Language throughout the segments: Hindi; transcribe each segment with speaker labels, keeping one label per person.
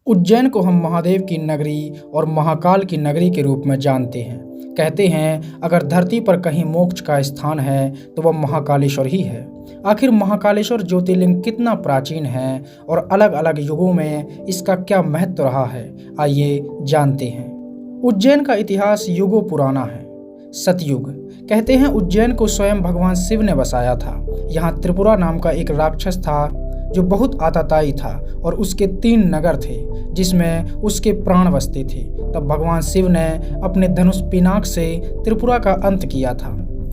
Speaker 1: उज्जैन को हम महादेव की नगरी और महाकाल की नगरी के रूप में जानते हैं। कहते हैं अगर धरती पर कहीं मोक्ष का स्थान है तो वह महाकालेश्वर ही है। आखिर महाकालेश्वर ज्योतिर्लिंग कितना प्राचीन है और अलग अलग युगों में इसका क्या महत्व रहा है, आइए जानते हैं। उज्जैन का इतिहास युगों पुराना है। सतयुग कहते हैं उज्जैन को स्वयं भगवान शिव ने बसाया था। यहाँ त्रिपुरा नाम का एक राक्षस था जो बहुत आतताई था और उसके 3 नगर थे जिसमें उसके प्राण बसते थे। तब भगवान शिव ने अपने धनुष पिनाक से त्रिपुरा का अंत किया था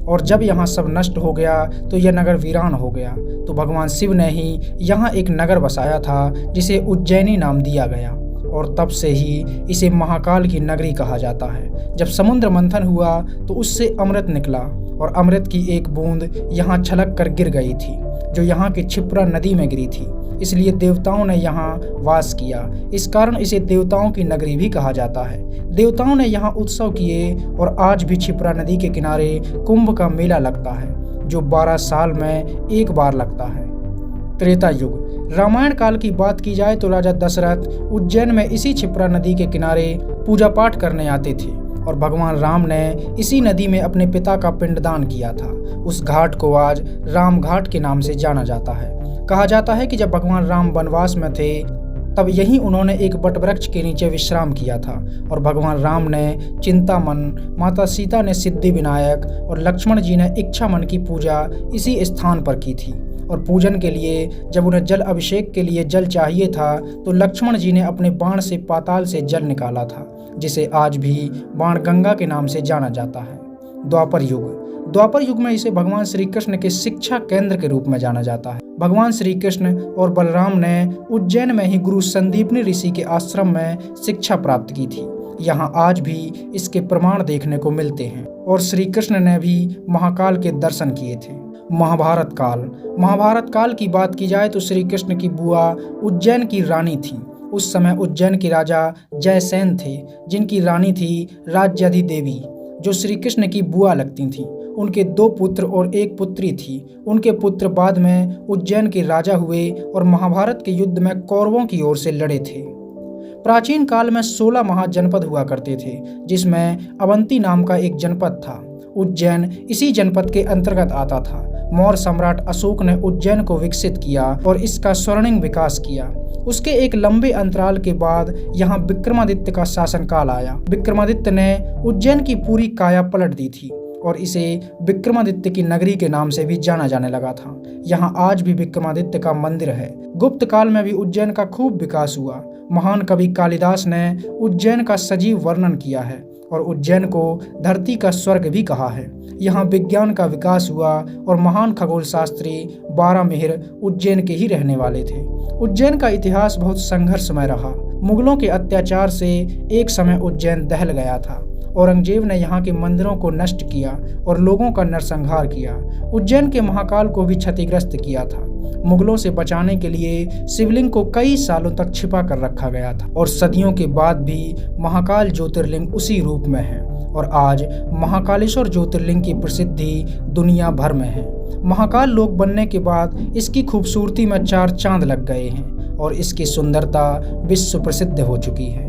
Speaker 1: और जब यहाँ सब नष्ट हो गया तो यह नगर वीरान हो गया। तो भगवान शिव ने ही यहाँ एक नगर बसाया था जिसे उज्जैनी नाम दिया गया और तब से ही इसे महाकाल की नगरी कहा जाता है। जब समुद्र मंथन हुआ तो उससे अमृत निकला और अमृत की एक बूंद यहाँ छलक कर गिर गई थी जो यहाँ की क्षिप्रा नदी में गिरी थी, इसलिए देवताओं ने यहाँ वास किया। इस कारण इसे देवताओं की नगरी भी कहा जाता है। देवताओं ने यहाँ उत्सव किए और आज भी क्षिप्रा नदी के किनारे कुंभ का मेला लगता है जो 12 साल में एक बार लगता है। त्रेता युग रामायण काल की बात की जाए तो राजा दशरथ उज्जैन में इसी क्षिप्रा नदी के किनारे पूजा पाठ करने आते थे और भगवान राम ने इसी नदी में अपने पिता का पिंडदान किया था। उस घाट को आज राम घाट के नाम से जाना जाता है। कहा जाता है कि जब भगवान राम वनवास में थे तब यहीं उन्होंने एक वटवृक्ष के नीचे विश्राम किया था और भगवान राम ने चिंतामन, माता सीता ने सिद्धि विनायक और लक्ष्मण जी ने इच्छामन की पूजा इसी स्थान पर की थी। और पूजन के लिए जब उन्हें जल अभिषेक के लिए जल चाहिए था तो लक्ष्मण जी ने अपने बाण से पाताल से जल निकाला था जिसे आज भी बाणगंगा के नाम से जाना जाता है। द्वापर युग में इसे भगवान श्री कृष्ण के शिक्षा केंद्र के रूप में जाना जाता है। भगवान श्री कृष्ण और बलराम ने उज्जैन में ही गुरु संदीपनी ऋषि के आश्रम में शिक्षा प्राप्त की थी। यहाँ आज भी इसके प्रमाण देखने को मिलते हैं और श्री कृष्ण ने भी महाकाल के दर्शन किए थे। महाभारत काल की बात की जाए तो श्री कृष्ण की बुआ उज्जैन की रानी थी। उस समय उज्जैन के राजा जयसेन थे जिनकी रानी थी राज्याधि देवी जो श्री कृष्ण की बुआ लगती थी। उनके 2 पुत्र और 1 पुत्री थी। उनके पुत्र बाद में उज्जैन के राजा हुए और महाभारत के युद्ध में कौरवों की ओर से लड़े थे। प्राचीन काल में 16 महाजनपद हुआ करते थे जिसमें अवंती नाम का एक जनपद था। उज्जैन इसी जनपद के अंतर्गत आता था। मौर्य सम्राट अशोक ने उज्जैन को विकसित किया और इसका स्वर्णिम विकास किया। उसके एक लंबे अंतराल के बाद यहाँ विक्रमादित्य का शासनकाल आया। विक्रमादित्य ने उज्जैन की पूरी काया पलट दी थी और इसे विक्रमादित्य की नगरी के नाम से भी जाना जाने लगा था। यहाँ आज भी विक्रमादित्य का मंदिर है। गुप्त काल में भी उज्जैन का खूब विकास हुआ। महान कवि कालिदास ने उज्जैन का सजीव वर्णन किया है और उज्जैन को धरती का स्वर्ग भी कहा है। यहाँ विज्ञान का विकास हुआ और महान खगोल शास्त्री बारामिहिर उज्जैन के ही रहने वाले थे। उज्जैन का इतिहास बहुत संघर्षमय रहा। मुगलों के अत्याचार से एक समय उज्जैन दहल गया था। औरंगजेब ने यहाँ के मंदिरों को नष्ट किया और लोगों का नरसंहार किया। उज्जैन के महाकाल को भी क्षतिग्रस्त किया था। मुगलों से बचाने के लिए शिवलिंग को कई सालों तक छिपा कर रखा गया था और सदियों के बाद भी महाकाल ज्योतिर्लिंग उसी रूप में है और आज महाकालेश्वर ज्योतिर्लिंग की प्रसिद्धि दुनिया भर में है। महाकाल लोक बनने के बाद इसकी खूबसूरती में 4 चांद लग गए हैं और इसकी सुंदरता विश्व प्रसिद्ध हो चुकी है।